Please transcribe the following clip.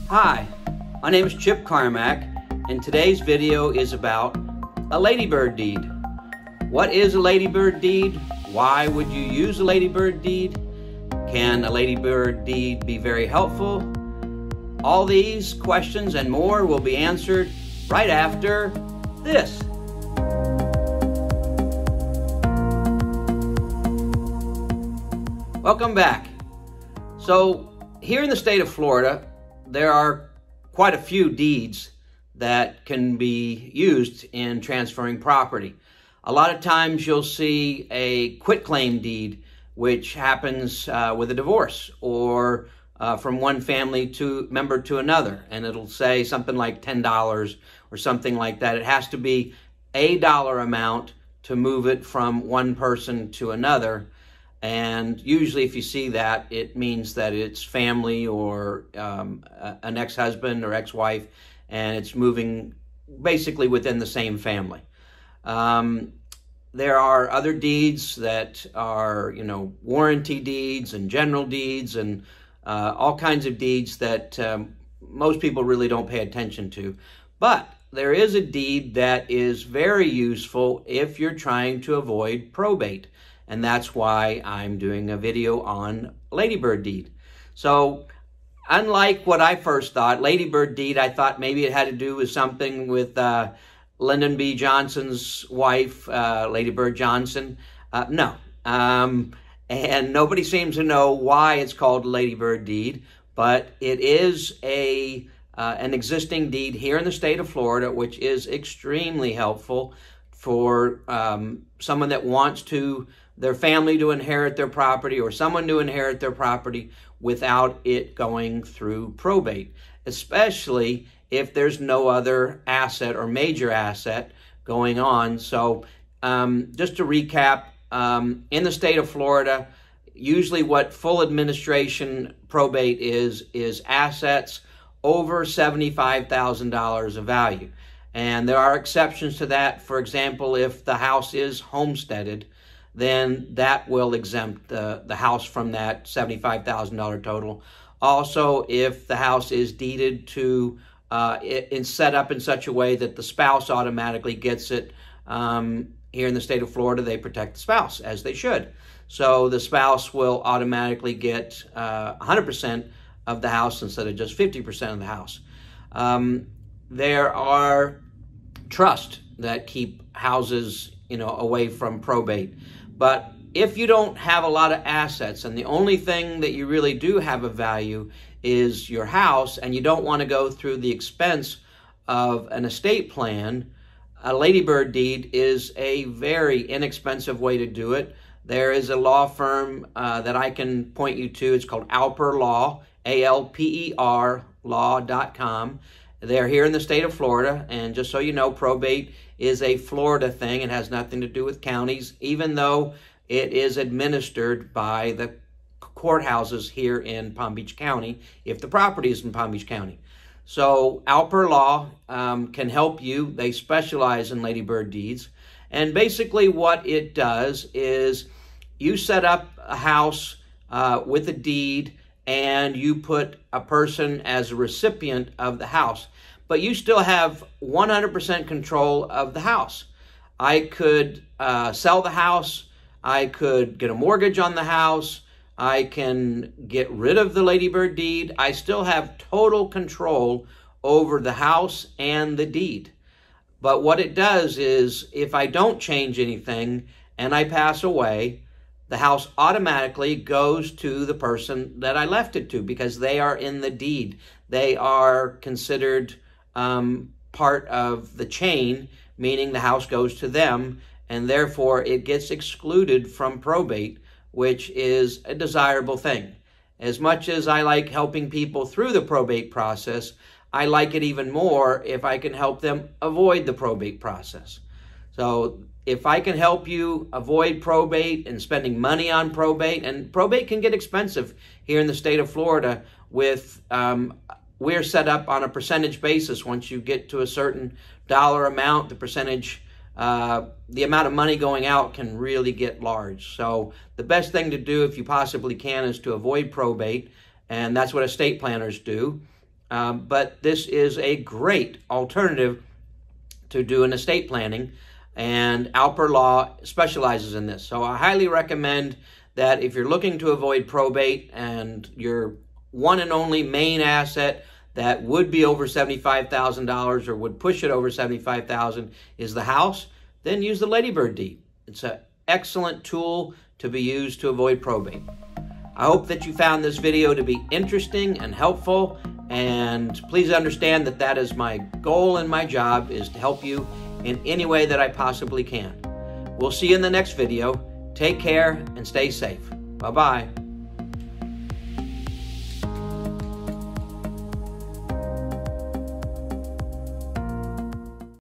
Hi, my name is Chip Carmack, and today's video is about a ladybird deed. What is a ladybird deed? Why would you use a ladybird deed? Can a ladybird deed be very helpful? All these questions and more will be answered right after this. Welcome back. So here in the state of Florida, there are quite a few deeds that can be used in transferring property. A lot of times you'll see a quitclaim deed, which happens with a divorce or from one family member to another, and it'll say something like $10 or something like that. It has to be a dollar amount to move it from one person to another. And usually if you see that, it means that it's family or an ex-husband or ex-wife, and it's moving basically within the same family. There are other deeds that are, warranty deeds and general deeds and all kinds of deeds that most people really don't pay attention to. But there is a deed that is very useful if you're trying to avoid probate. And that's why I'm doing a video on ladybird deed. So unlike what I first thought, ladybird deed, I thought maybe it had to do with something with Lyndon B. Johnson's wife, Lady Bird Johnson. No. And nobody seems to know why it's called ladybird deed, but it is an existing deed here in the state of Florida, which is extremely helpful for someone that wants their family to inherit their property or someone to inherit their property without it going through probate, especially if there's no other asset or major asset going on. So just to recap, in the state of Florida, usually what full administration probate is assets over $75,000 of value. And there are exceptions to that. For example, if the house is homesteaded, then that will exempt the house from that $75,000 total. Also, if the house is deeded to, it's set up in such a way that the spouse automatically gets it. Here in the state of Florida, they protect the spouse, as they should. So the spouse will automatically get 100% of the house instead of just 50% of the house. There are trusts that keep houses, away from probate. But if you don't have a lot of assets and the only thing that you really do have of value is your house, and you don't want to go through the expense of an estate plan, a ladybird deed is a very inexpensive way to do it. There is a law firm that I can point you to. It's called Alper Law, A-L-P-E-R, law.com. They're here in the state of Florida, and just so you know, probate is a Florida thing. It has nothing to do with counties, even though it is administered by the courthouses here in Palm Beach County, if the property is in Palm Beach County. So Alper Law can help you. They specialize in ladybird deeds. And basically what it does is you set up a house with a deed, and you put a person as a recipient of the house, but you still have 100% control of the house. I could sell the house, I could get a mortgage on the house, I can get rid of the ladybird deed. I still have total control over the house and the deed. But what it does is, if I don't change anything and I pass away, the house automatically goes to the person that I left it to because they are in the deed. They are considered part of the chain, meaning the house goes to them, and therefore it gets excluded from probate, which is a desirable thing. As much as I like helping people through the probate process, I like it even more if I can help them avoid the probate process. So if I can help you avoid probate and spending money on probate, and probate can get expensive here in the state of Florida with, we're set up on a percentage basis. Once you get to a certain dollar amount, the percentage, the amount of money going out can really get large. So the best thing to do if you possibly can is to avoid probate, and that's what estate planners do. but this is a great alternative to doing estate planning, and Alper Law specializes in this. So I highly recommend that if you're looking to avoid probate and your one and only main asset that would be over $75,000 or would push it over $75,000 is the house, then use the Ladybird deed. It's an excellent tool to be used to avoid probate. I hope that you found this video to be interesting and helpful, and please understand that that is my goal and my job is to help you in any way that I possibly can. We'll see you in the next video. Take care and stay safe. Bye-bye.